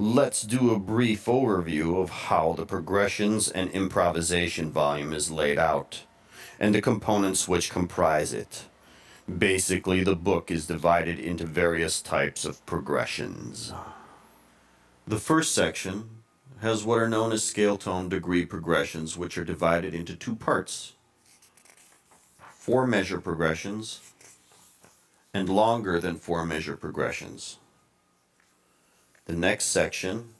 Let's do a brief overview of how the progressions and improvisation volume is laid out, and the components which comprise it. Basically, the book is divided into various types of progressions. The first section has what are known as scale tone degree progressions, which are divided into two parts: 4-measure progressions and longer than 4-measure progressions. The next section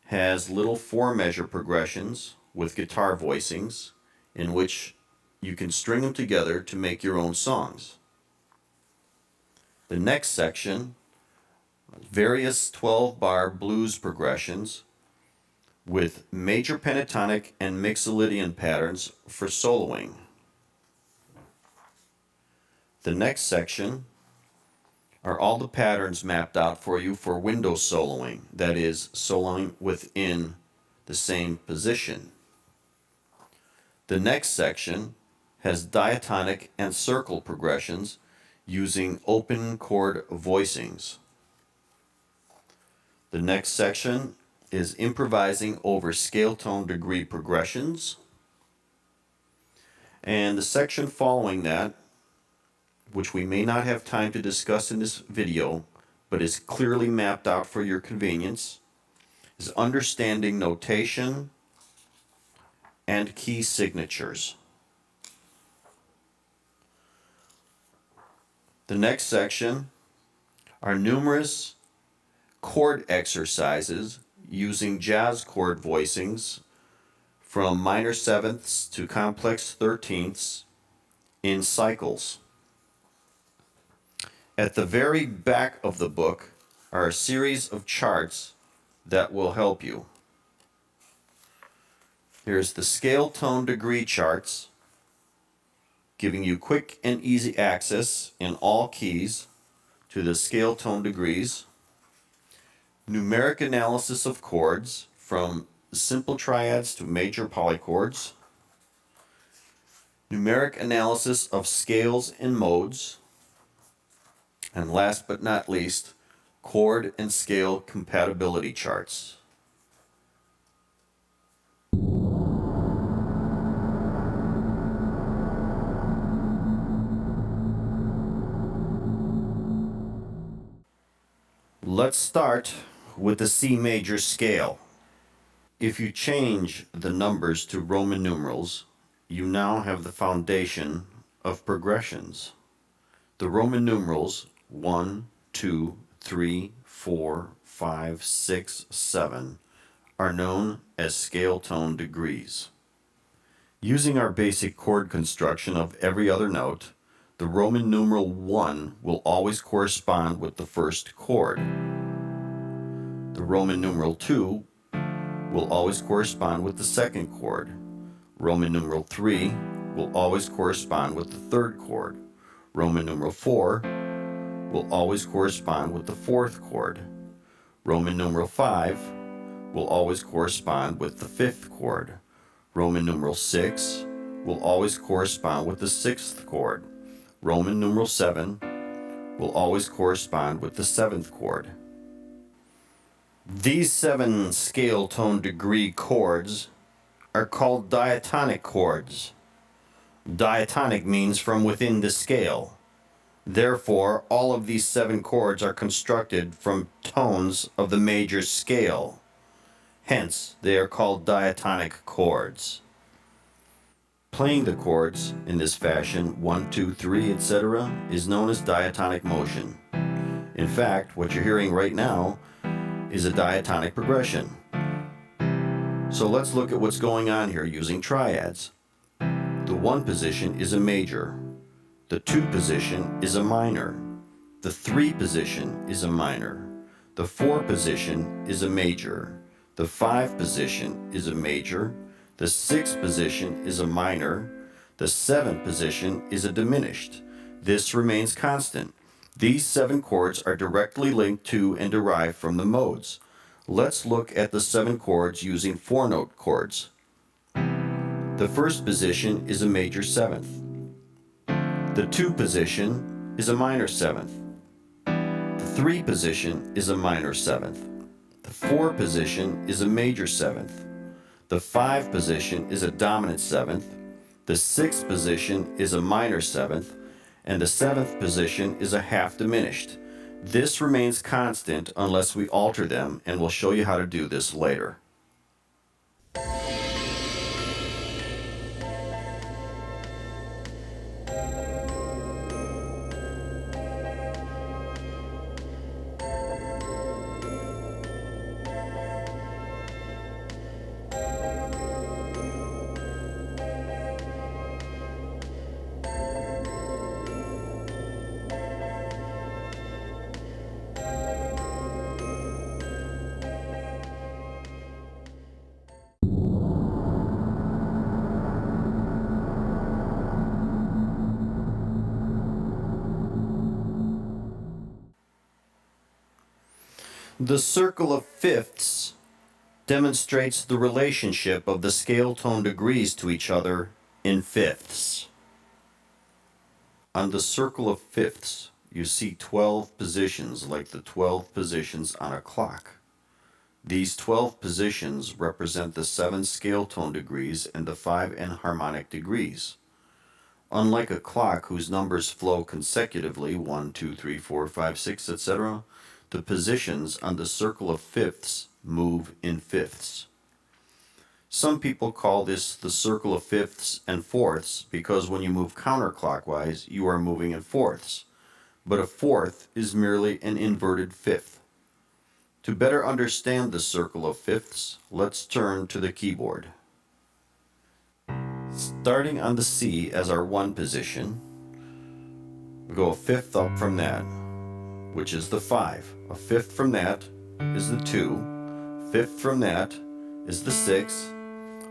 has little 4-measure progressions with guitar voicings, in which you can string them together to make your own songs. The next section, various 12-bar blues progressions with major pentatonic and mixolydian patterns for soloing. The next section are all the patterns mapped out for you for window soloing, that is, soloing within the same position. The next section has diatonic and circle progressions using open chord voicings. The next section is improvising over scale tone degree progressions. And the section following that, which we may not have time to discuss in this video, but is clearly mapped out for your convenience, is understanding notation and key signatures. The next section are numerous chord exercises using jazz chord voicings from minor sevenths to complex 13ths in cycles. At the very back of the book are a series of charts that will help you. Here's the scale tone degree charts, giving you quick and easy access in all keys to the scale tone degrees. Numeric analysis of chords from simple triads to major polychords. Numeric analysis of scales and modes. And last but not least, chord and scale compatibility charts. Let's start with the C major scale. If you change the numbers to Roman numerals, you now have the foundation of progressions. The Roman numerals 1, 2, 3, 4, 5, 6, 7 are known as scale tone degrees. Using our basic chord construction of every other note, the Roman numeral 1 will always correspond with the first chord. The Roman numeral 2 will always correspond with the second chord. Roman numeral 3 will always correspond with the third chord. Roman numeral 4 will always correspond with the fourth chord. Roman numeral 5 will always correspond with the fifth chord. Roman numeral 6 will always correspond with the sixth chord. Roman numeral 7 will always correspond with the seventh chord. These 7 scale tone degree chords are called diatonic chords. Diatonic means from within the scale. Therefore, all of these 7 chords are constructed from tones of the major scale. Hence, they are called diatonic chords. Playing the chords in this fashion, 1, 2, 3, etc., is known as diatonic motion. In fact, what you're hearing right now is a diatonic progression. So let's look at what's going on here using triads. The 1 position is a major. The 2 position is a minor. The 3 position is a minor. The 4 position is a major. The 5 position is a major. The 6 position is a minor. The 7 position is a diminished. This remains constant. These 7 chords are directly linked to and derived from the modes. Let's look at the 7 chords using 4-note chords. The first position is a major 7th. The 2 position is a minor 7th. The 3 position is a minor 7th. The 4 position is a major 7th. The 5 position is a dominant 7th. The 6th position is a minor 7th. And the 7th position is a half diminished. This remains constant unless we alter them, and we'll show you how to do this later. The circle of fifths demonstrates the relationship of the scale tone degrees to each other in fifths. On the circle of fifths, you see 12 positions like the 12 positions on a clock. These 12 positions represent the 7 scale tone degrees and the 5 enharmonic degrees. Unlike a clock whose numbers flow consecutively, 1, 2, 3, 4, 5, 6, etc., the positions on the circle of fifths move in fifths. Some people call this the circle of fifths and fourths because when you move counterclockwise, you are moving in fourths. But a fourth is merely an inverted fifth. To better understand the circle of fifths, let's turn to the keyboard. Starting on the C as our 1 position, we go a fifth up from that, which is the 5. A fifth from that is the 2. A fifth from that is the 6.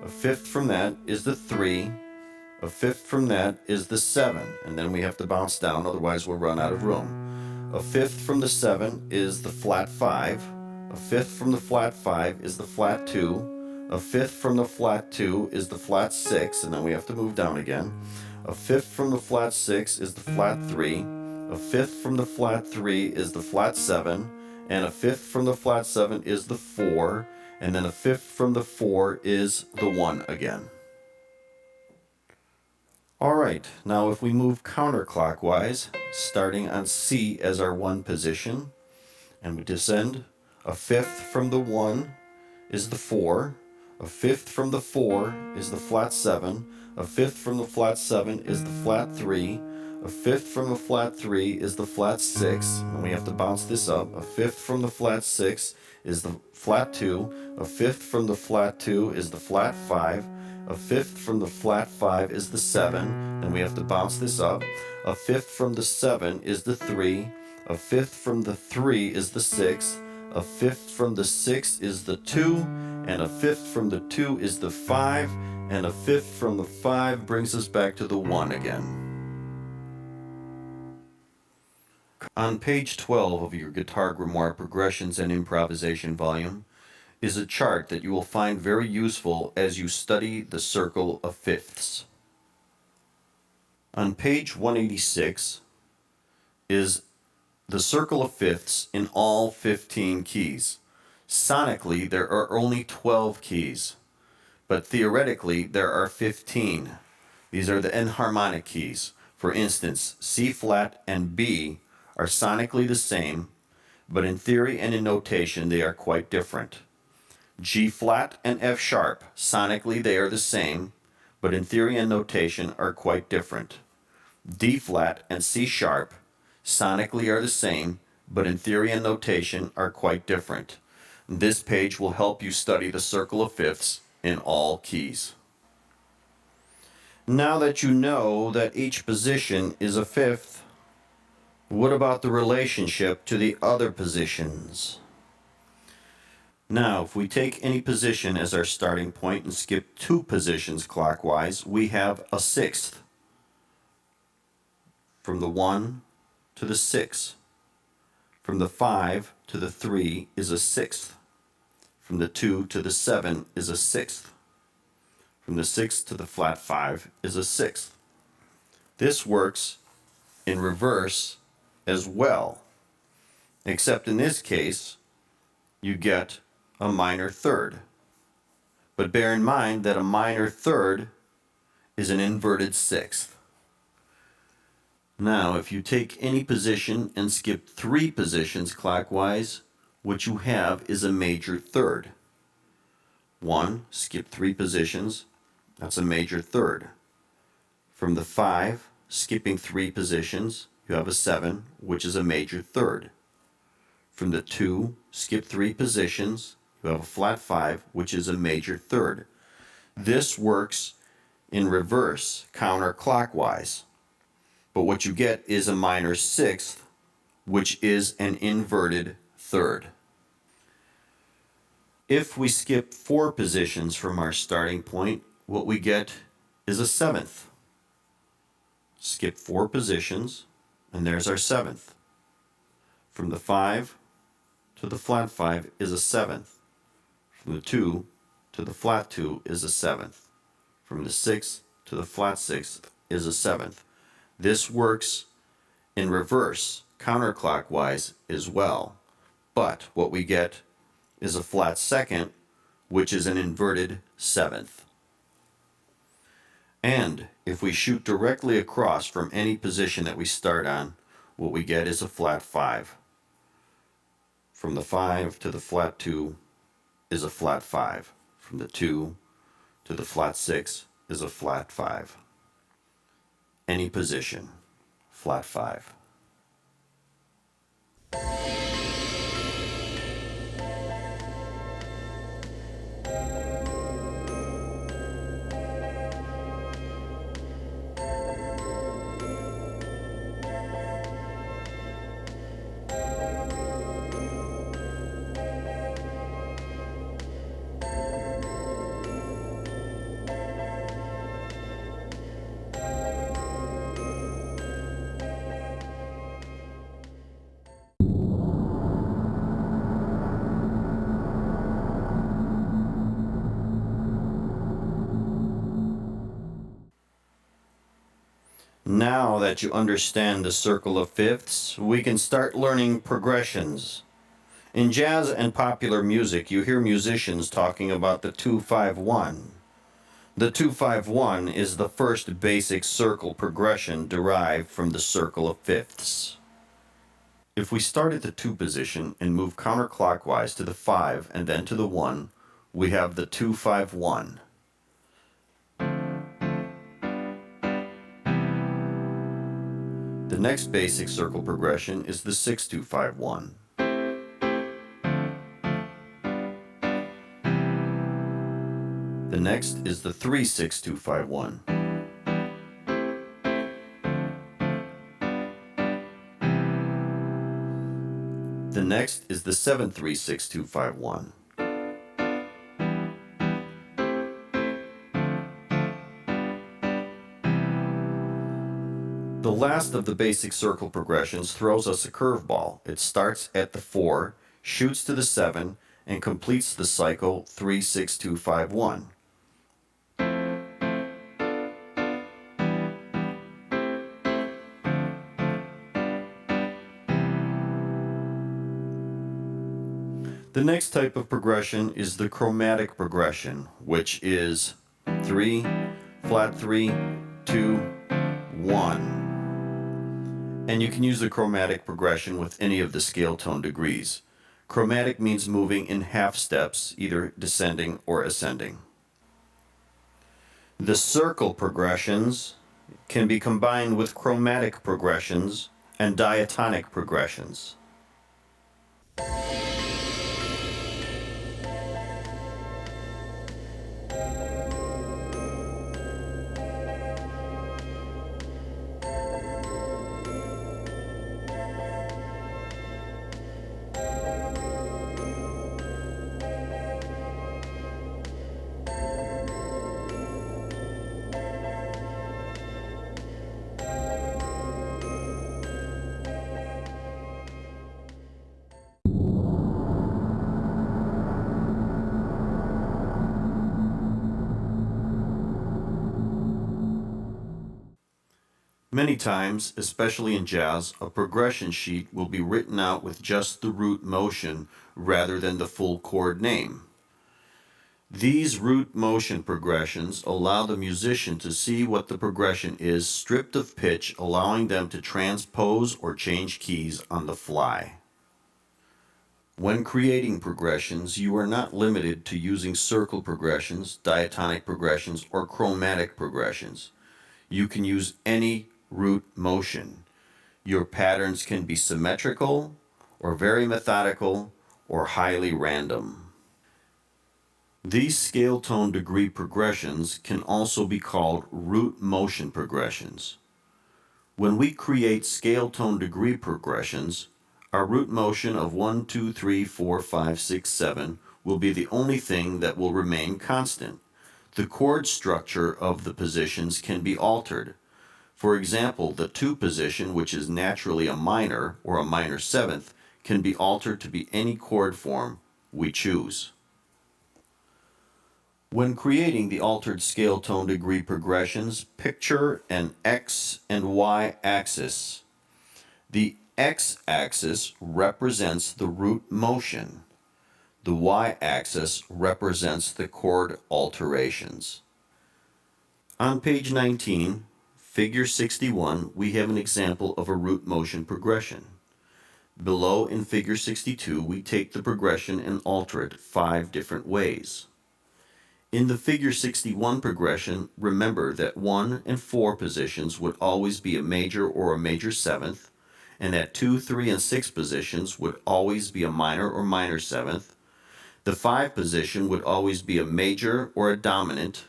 A fifth from that is the 3. A fifth from that is the 7. And then we have to bounce down, otherwise we'll run out of room. A fifth from the 7 is the flat 5. A fifth from the flat 5 is the flat 2. A fifth from the flat 2 is the flat 6, and then we have to move down again. A fifth from the flat 6 is the flat 3. A fifth from the flat 3 is the flat 7, and a fifth from the flat 7 is the 4, and then a fifth from the 4 is the 1 again. Alright, now if we move counterclockwise, starting on C as our 1 position, and we descend, a fifth from the 1 is the 4, a fifth from the 4 is the flat 7, a fifth from the flat 7 is the flat 3, a fifth from the flat 3 is the flat 6, and we have to bounce this up. A fifth from the flat 6 is the flat 2, a fifth from the flat 2 is the flat 5, a fifth from the flat 5 is the 7, and we have to bounce this up. A fifth from the 7 is the 3, a fifth from the 3 is the 6, a fifth from the 6 is the 2, and a fifth from the 2 is the 5, and a fifth from the 5 brings us back to the 1 again. On page 12 of your Guitar Grimoire Progressions and Improvisation volume is a chart that you will find very useful as you study the circle of fifths. On page 186 is the circle of fifths in all 15 keys. Sonically, there are only 12 keys, but theoretically, there are 15. These are the enharmonic keys. For instance, C flat and B are sonically the same, but in theory and in notation they are quite different. G flat and F sharp, sonically they are the same, but in theory and notation are quite different. D flat and C sharp, sonically are the same, but in theory and notation are quite different. This page will help you study the circle of fifths in all keys. Now that you know that each position is a fifth, what about the relationship to the other positions? Now, if we take any position as our starting point and skip 2 positions clockwise, we have a 6th. From the 1 to the 6. From the 5 to the 3 is a 6th. From the 2 to the 7 is a 6th. From the 6 to the flat 5 is a 6th. This works in reverse as well, except in this case, you get a minor third. But bear in mind that a minor third is an inverted sixth. Now, if you take any position and skip 3 positions clockwise, what you have is a major third. 1, skip 3 positions, that's a major third. From the 5, skipping 3 positions, you have a 7, which is a major third. From the 2, skip 3 positions, you have a flat 5, which is a major third. This works in reverse, counterclockwise. But what you get is a minor sixth, which is an inverted third. If we skip 4 positions from our starting point, what we get is a seventh. Skip 4 positions, and there's our seventh. From the 5 to the flat 5 is a seventh. From the 2 to the flat 2 is a seventh. From the 6 to the flat 6 is a seventh. This works in reverse, counterclockwise as well. But what we get is a flat second, which is an inverted seventh. And if we shoot directly across from any position that we start on, what we get is a flat 5. From the 5 to the flat 2 is a flat 5. From the 2 to the flat 6 is a flat 5. Any position, flat 5. Now that you understand the circle of fifths, we can start learning progressions. In jazz and popular music, you hear musicians talking about the 2-5-1. The 2-5-1 is the first basic circle progression derived from the circle of fifths. If we start at the 2 position and move counterclockwise to the 5 and then to the 1, we have the 2-5-1. The next basic circle progression is the 6-2-5-1. The next is the 3-6-2-5-1. The next is the 7-3-6-2-5-1. The last of the basic circle progressions throws us a curveball. It starts at the 4, shoots to the 7, and completes the cycle 3-6-2-5-1. The next type of progression is the chromatic progression, which is 3, flat 3, 2, 1. And you can use the chromatic progression with any of the scale tone degrees. Chromatic means moving in half steps, either descending or ascending. The circle progressions can be combined with chromatic progressions and diatonic progressions. Many times, especially in jazz, a progression sheet will be written out with just the root motion rather than the full chord name. These root motion progressions allow the musician to see what the progression is stripped of pitch, allowing them to transpose or change keys on the fly. When creating progressions, you are not limited to using circle progressions, diatonic progressions, or chromatic progressions. You can use any root motion. Your patterns can be symmetrical, or very methodical, or highly random. These scale tone degree progressions can also be called root motion progressions. When we create scale tone degree progressions, our root motion of 1, 2, 3, 4, 5, 6, 7 will be the only thing that will remain constant. The chord structure of the positions can be altered. For example, the 2 position, which is naturally a minor or a minor seventh, can be altered to be any chord form we choose. When creating the altered scale tone degree progressions, picture an X and Y axis. The X-axis represents the root motion. The Y-axis represents the chord alterations. On page 19, figure 61, we have an example of a root motion progression. Below in figure 62, we take the progression and alter it 5 different ways. In the figure 61 progression, remember that 1 and 4 positions would always be a major or a major seventh, and that 2, 3, and 6 positions would always be a minor or minor seventh. The 5 position would always be a major or a dominant,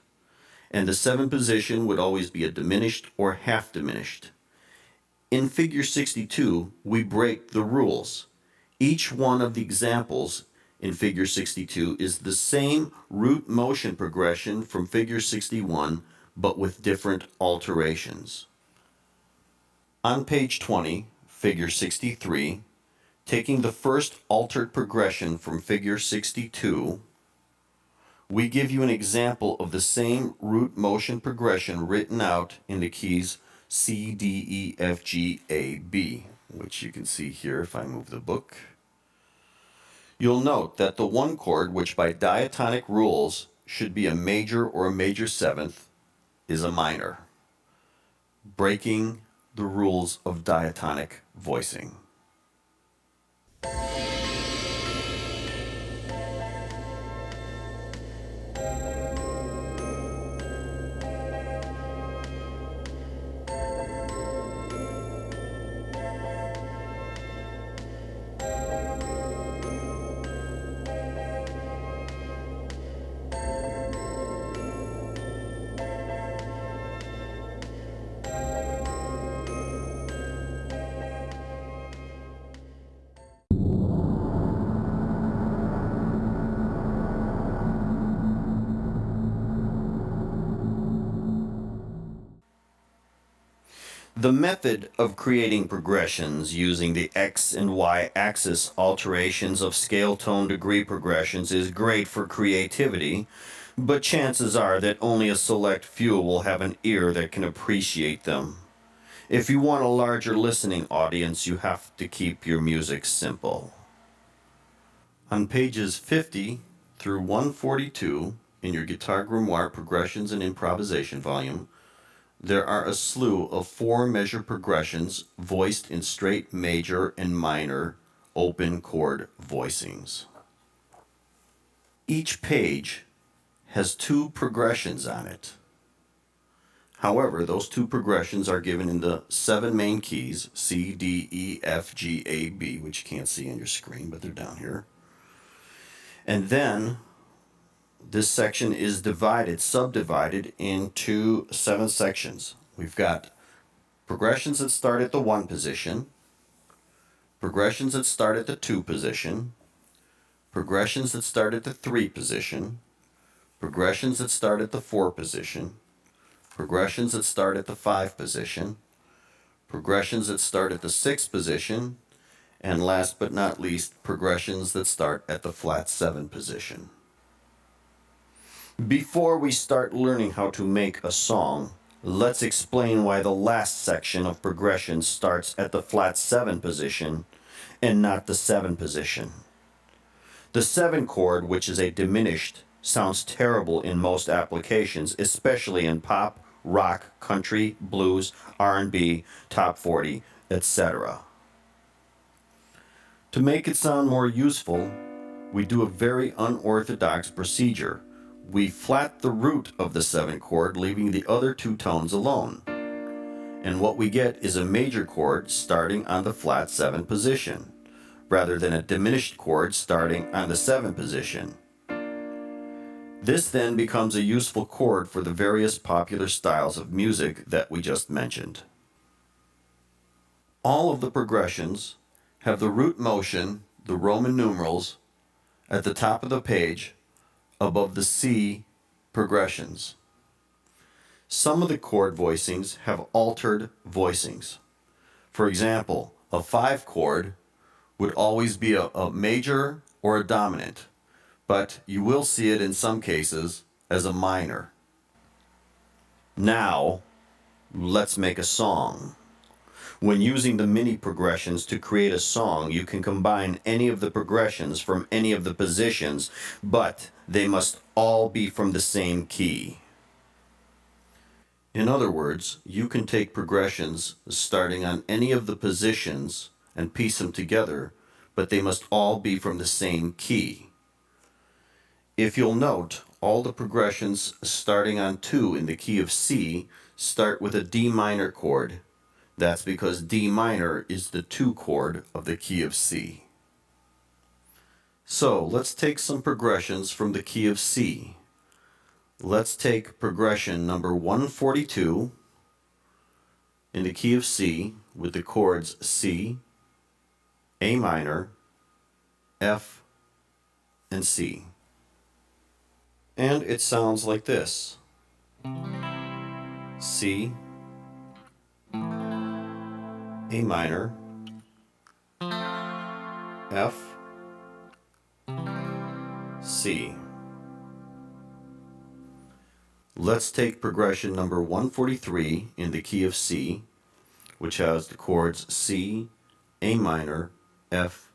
and the 7 position would always be a diminished or half diminished. In figure 62, we break the rules. Each one of the examples in figure 62 is the same root motion progression from figure 61, but with different alterations. On page 20, figure 63, taking the first altered progression from figure 62, we give you an example of the same root motion progression written out in the keys C, D, E, F, G, A, B, which you can see here if I move the book. You'll note that the 1 chord, which by diatonic rules should be a major or a major seventh, is a minor, breaking the rules of diatonic voicing. The method of creating progressions using the X and Y axis alterations of scale tone degree progressions is great for creativity, but chances are that only a select few will have an ear that can appreciate them. If you want a larger listening audience, you have to keep your music simple. On pages 50 through 142 in your Guitar Grimoire Progressions and Improvisation volume, there are a slew of 4 measure progressions voiced in straight major and minor open chord voicings. Each page has 2 progressions on it. However, those 2 progressions are given in the 7 main keys, C, D, E, F, G, A, B, which you can't see on your screen, but they're down here. And then this section is subdivided into 7 sections. We've got progressions that start at the 1 position, progressions that start at the 2 position, progressions that start at the 3 position, progressions that start at the 4 position, progressions that start at the 5 position, progressions that start at the 6 position, and last but not least, progressions that start at the flat 7 position. Before we start learning how to make a song, let's explain why the last section of progression starts at the flat 7 position and not the 7 position. The 7 chord, which is a diminished, sounds terrible in most applications, especially in pop, rock, country, blues, R&B, top 40, etc. To make it sound more useful, we do a very unorthodox procedure. We flat the root of the 7 chord, leaving the other 2 tones alone. And what we get is a major chord starting on the flat 7 position, rather than a diminished chord starting on the 7 position. This then becomes a useful chord for the various popular styles of music that we just mentioned. All of the progressions have the root motion, the Roman numerals, at the top of the page above the C progressions. Some of the chord voicings have altered voicings. For example, a 5 chord would always be a major or a dominant, but you will see it in some cases as a minor. Now, let's make a song. When using the mini progressions to create a song, you can combine any of the progressions from any of the positions, but they must all be from the same key. In other words, you can take progressions starting on any of the positions and piece them together, but they must all be from the same key. If you'll note, all the progressions starting on 2 in the key of C start with a D minor chord. That's because D minor is the 2 chord of the key of C. So let's take some progressions from the key of C. Let's take progression number 142 in the key of C with the chords C, A minor, F, and C. And it sounds like this. C, A minor, F, C. Let's take progression number 143 in the key of C, which has the chords C, A minor, F,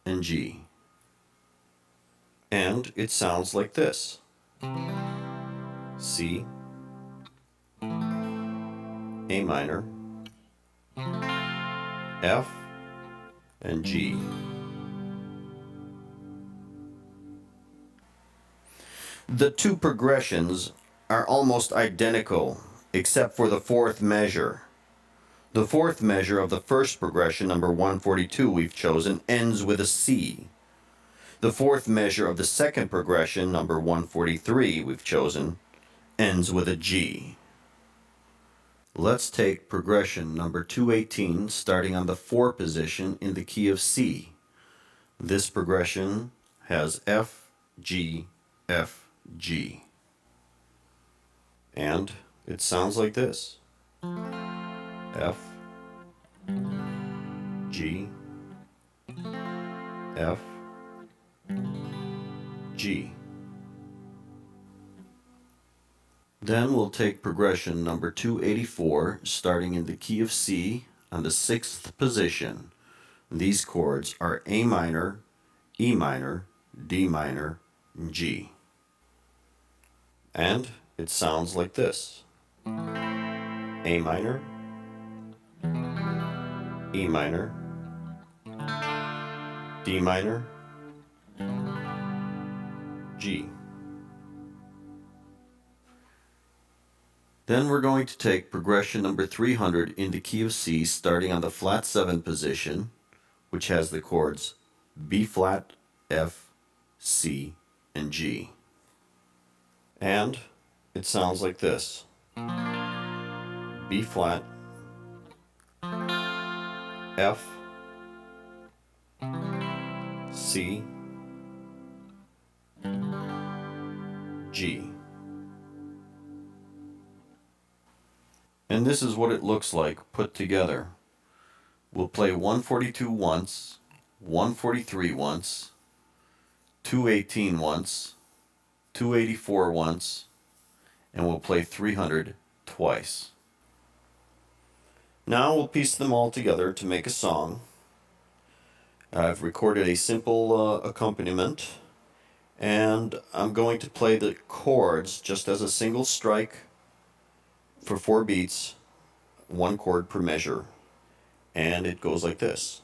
and G. And it sounds like this. C, A minor, F, and G. The 2 progressions are almost identical, except for the 4th measure. The 4th measure of the first progression, number 142 we've chosen, ends with a C. The 4th measure of the second progression, number 143 we've chosen, ends with a G. Let's take progression number 218 starting on the 4 position in the key of C. This progression has F, G, F, G. And it sounds like this. F, G, F, G. Then we'll take progression number 284, starting in the key of C on the 6th position. These chords are A minor, E minor, D minor, and G. And it sounds like this. A minor, E minor, D minor, G. Then we're going to take progression number 300 in the key of C, starting on the flat 7 position, which has the chords B flat, F, C, and G. And it sounds like this. B flat, F, C, G. And this is what it looks like put together. We'll play 142 once, 143 once, 218 once, 284 once, and we'll play 300 twice. twice. Now we'll piece them all together to make a song. I've recorded a simple accompaniment, and I'm going to play the chords just as a single strike for 4 beats, 1 chord per measure, and it goes like this.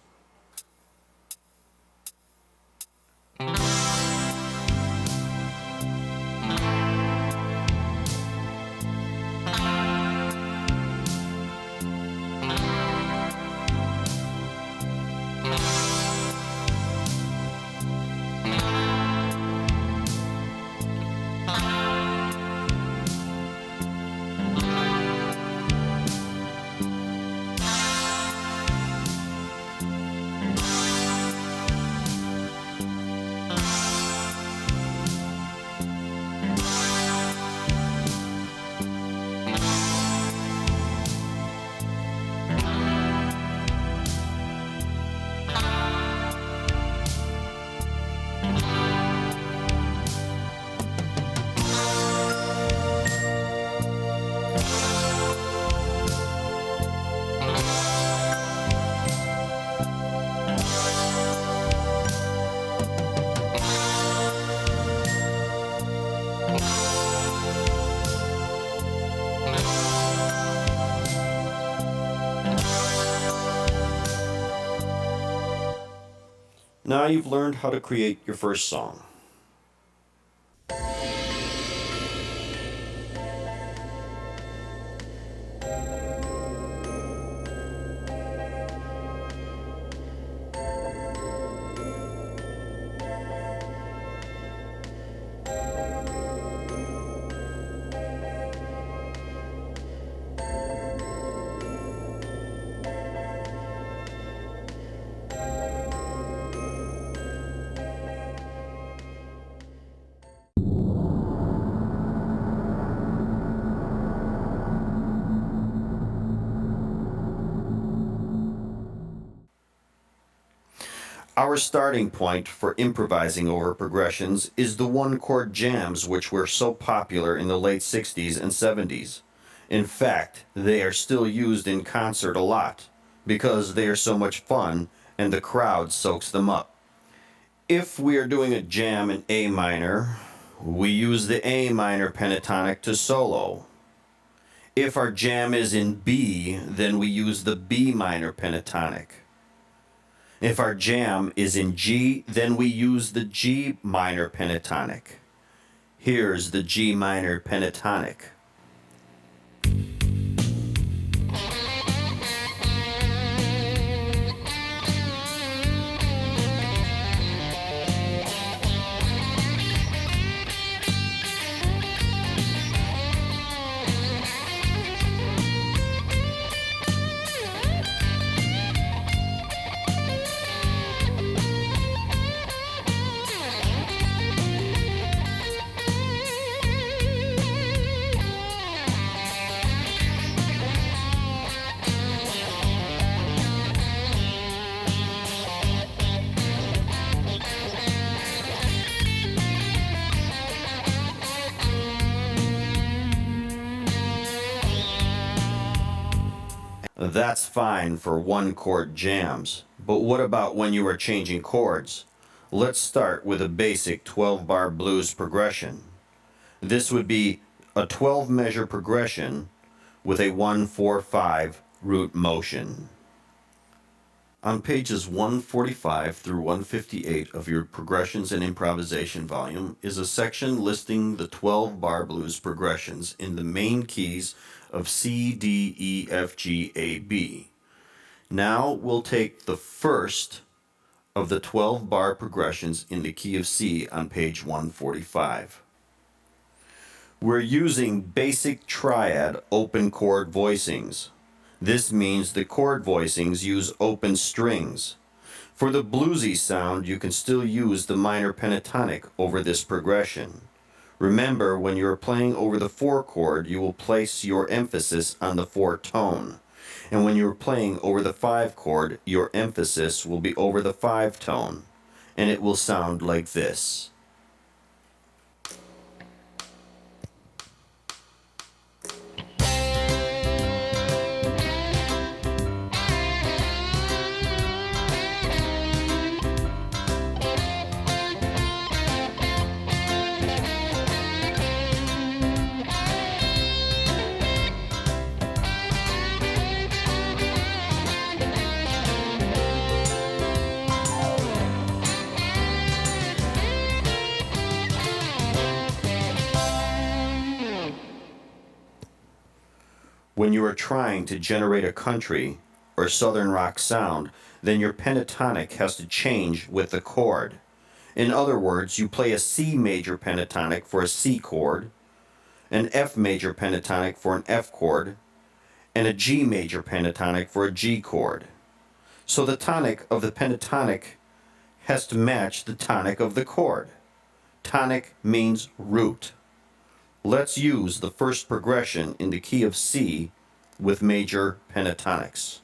Now you've learned how to create your first song. Our starting point for improvising over progressions is the 1-chord jams, which were so popular in the late 60s and 70s. In fact, they are still used in concert a lot because they are so much fun and the crowd soaks them up. If we are doing a jam in A minor, we use the A minor pentatonic to solo. If our jam is in B, then we use the B minor pentatonic. If our jam is in G, then we use the G minor pentatonic. Here's the G minor pentatonic. That's fine for 1-chord jams, but what about when you are changing chords? Let's start with a basic 12-bar blues progression. This would be a 12-measure progression with a 1-4-5 root motion. On pages 145 through 158 of your Progressions and Improvisation volume is a section listing the 12-bar blues progressions in the main keys of C, D, E, F, G, A, B. Now we'll take the first of the 12-bar progressions in the key of C on page 145. We're using basic triad open chord voicings. This means the chord voicings use open strings. For the bluesy sound, you can still use the minor pentatonic over this progression. Remember, when you're playing over the 4 chord, you will place your emphasis on the 4 tone. And when you're playing over the 5 chord, your emphasis will be over the 5 tone. And it will sound like this. When you are trying to generate a country or southern rock sound, then your pentatonic has to change with the chord. In other words, you play a C major pentatonic for a C chord, an F major pentatonic for an F chord, and a G major pentatonic for a G chord. So the tonic of the pentatonic has to match the tonic of the chord. Tonic means root. Let's use the first progression in the key of C with major pentatonics.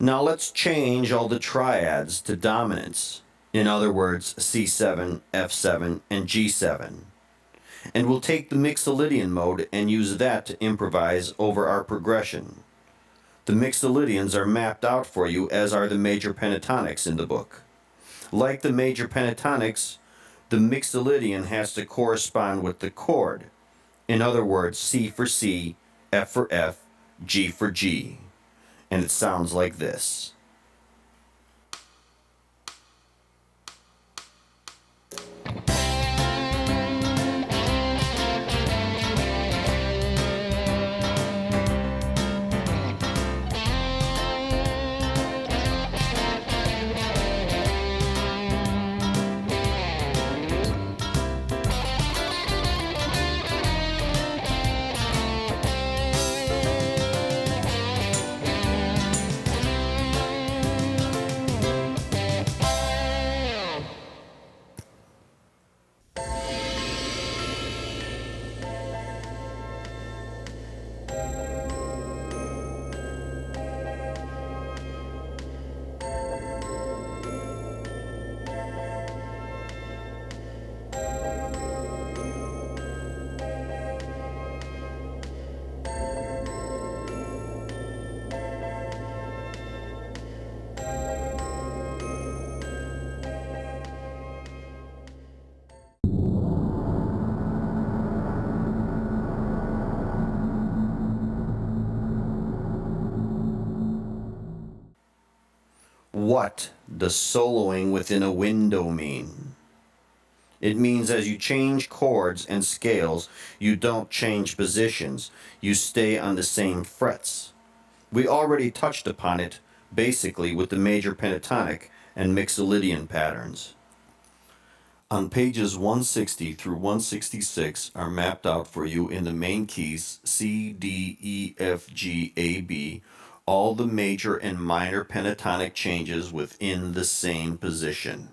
Now let's change all the triads to dominants. In other words, C7, F7, and G7. And we'll take the Mixolydian mode and use that to improvise over our progression. The Mixolydians are mapped out for you, as are the major pentatonics in the book. Like the major pentatonics, the Mixolydian has to correspond with the chord. In other words, C for C, F for F, G for G. And it sounds like this. What does soloing within a window mean? It means as you change chords and scales, you don't change positions, you stay on the same frets. We already touched upon it basically with the major pentatonic and Mixolydian patterns. On pages 160 through 166 are mapped out for you in the main keys C, D, E, F, G, A, B, all the major and minor pentatonic changes within the same position.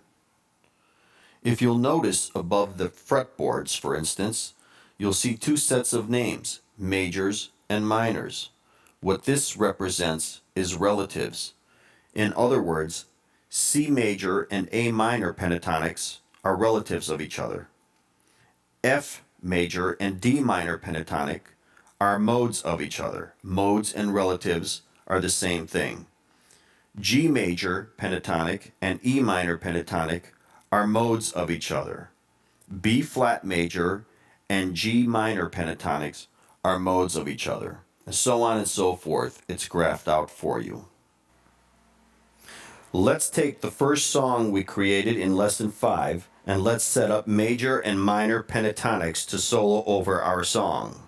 If you'll notice above the fretboards, for instance, you'll see two sets of names, majors and minors. What this represents is relatives. In other words, C major and A minor pentatonics are relatives of each other. F major and D minor pentatonic are modes of each other. Modes and relatives are the same thing. G major pentatonic and E minor pentatonic are modes of each other. B flat major and G minor pentatonics are modes of each other. And so on and so forth. It's graphed out for you. Let's take the first song we created in Lesson 5 and let's set up major and minor pentatonics to solo over our song.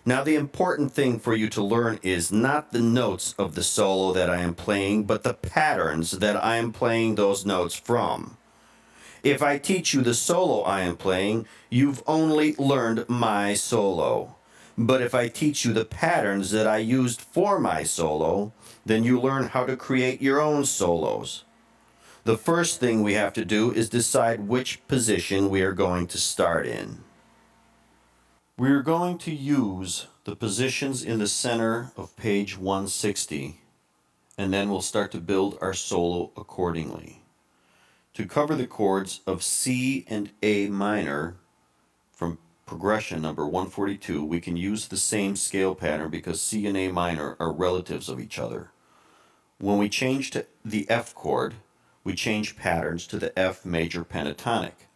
Now the important thing for you to learn is not the notes of the solo that I am playing, but the patterns that I am playing those notes from. If I teach you the solo I am playing, you've only learned my solo. But if I teach you the patterns that I used for my solo, then you learn how to create your own solos. The first thing we have to do is decide which position we are going to start in. We are going to use the positions in the center of page 160, and then we'll start to build our solo accordingly. To cover the chords of C and A minor from progression number 142, we can use the same scale pattern because C and A minor are relatives of each other. When we change to the F chord, we change patterns to the F major pentatonic.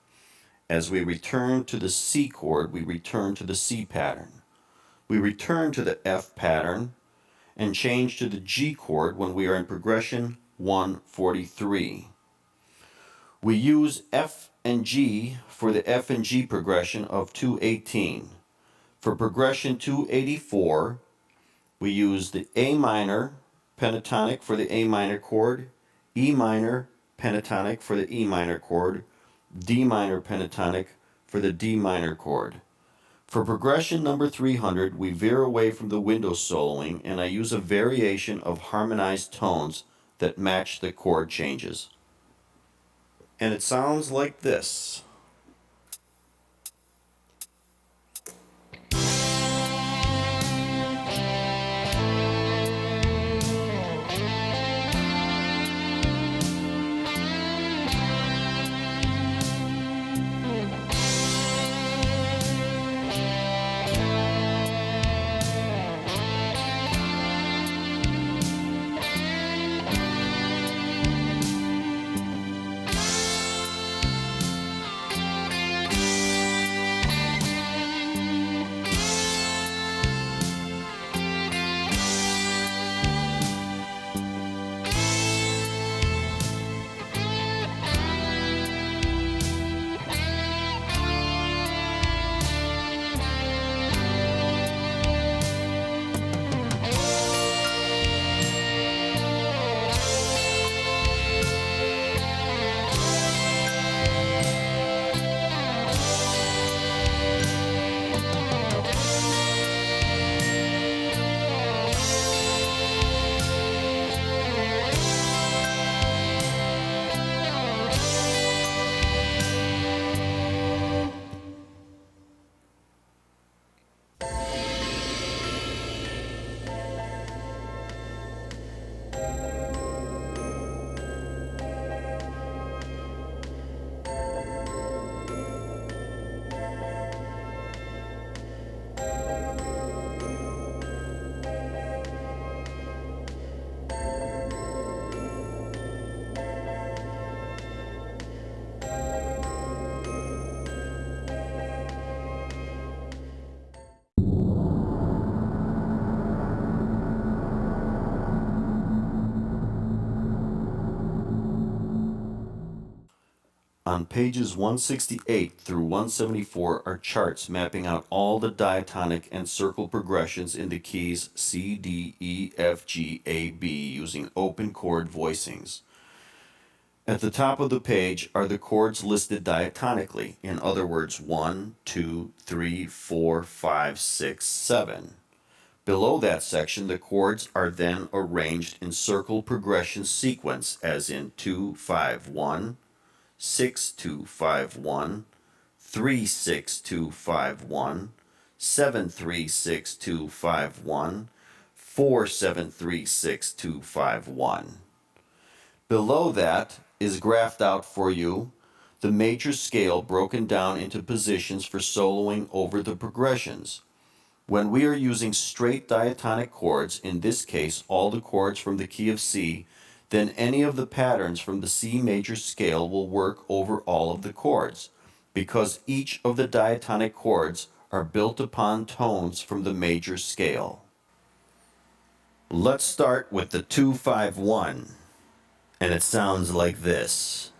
As we return to the C chord, we return to the C pattern. We return to the F pattern and change to the G chord when we are in progression 143. We use F and G for the F and G progression of 218. For progression 284, we use the A minor pentatonic for the A minor chord, E minor pentatonic for the E minor chord, D minor pentatonic for the D minor chord. For progression number 300, we veer away from the window soloing and I use a variation of harmonized tones that match the chord changes. And it sounds like this. On pages 168 through 174 are charts mapping out all the diatonic and circle progressions in the keys C, D, E, F, G, A, B using open chord voicings. At the top of the page are the chords listed diatonically, in other words 1, 2, 3, 4, 5, 6, 7. Below that section, the chords are then arranged in circle progression sequence as in 2, 5, 1, 6, 2, 5, 1, 3, 6, 2, 5, 1, 7, 3, 6, 2, 5, 1, 4, 7, 3, 6, 2, 5, 1. Below that is graphed out for you the major scale broken down into positions for soloing over the progressions. When we are using straight diatonic chords, in this case all the chords from the key of C, then any of the patterns from the C major scale will work over all of the chords, because each of the diatonic chords are built upon tones from the major scale. Let's start with the 2-5-1, and it sounds like this.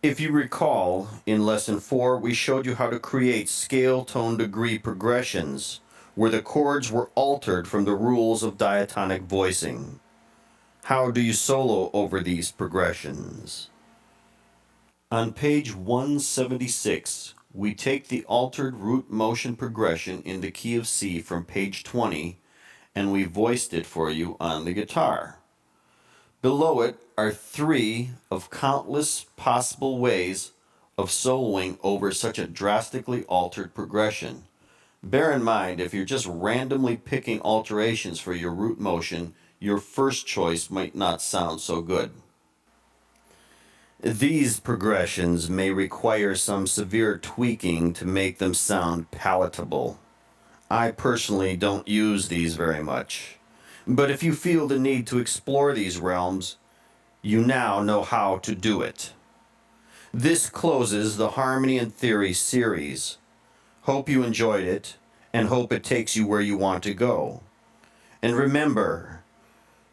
If you recall, in Lesson 4, we showed you how to create scale tone degree progressions where the chords were altered from the rules of diatonic voicing. How do you solo over these progressions? On page 176, we take the altered root motion progression in the key of C from page 20 and we voiced it for you on the guitar. Below it are 3 of countless possible ways of soloing over such a drastically altered progression. Bear in mind, if you're just randomly picking alterations for your root motion, your first choice might not sound so good. These progressions may require some severe tweaking to make them sound palatable. I personally don't use these very much. But if you feel the need to explore these realms, you now know how to do it. This closes the Harmony and Theory series. Hope you enjoyed it, and hope it takes you where you want to go. And remember,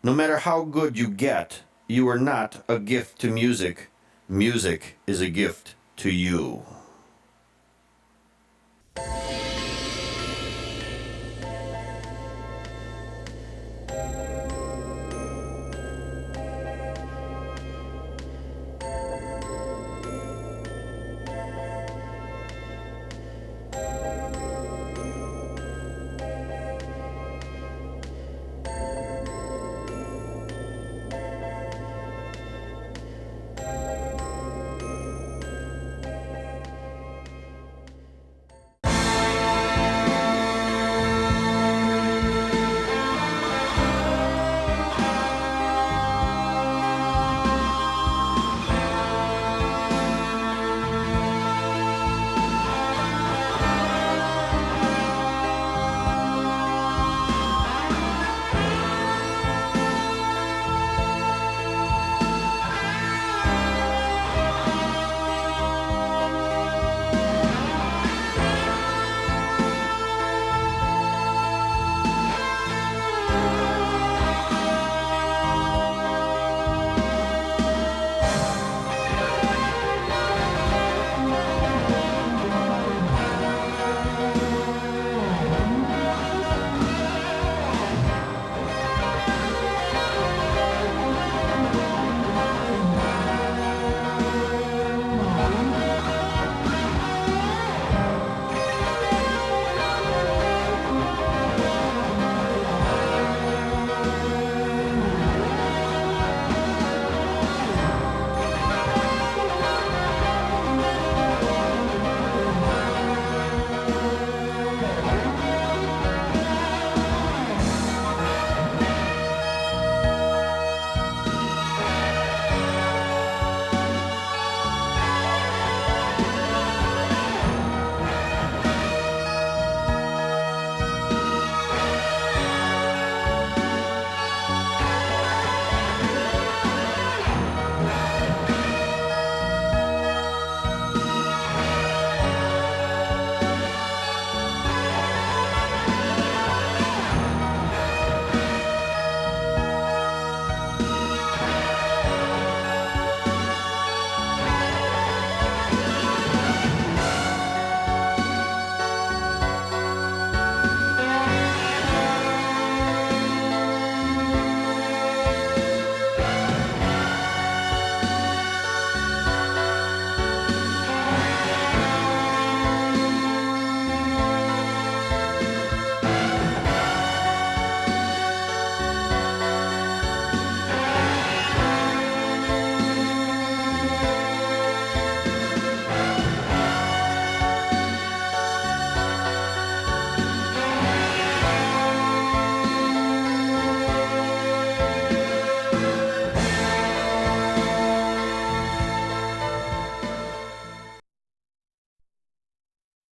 no matter how good you get, you are not a gift to music. Music is a gift to you.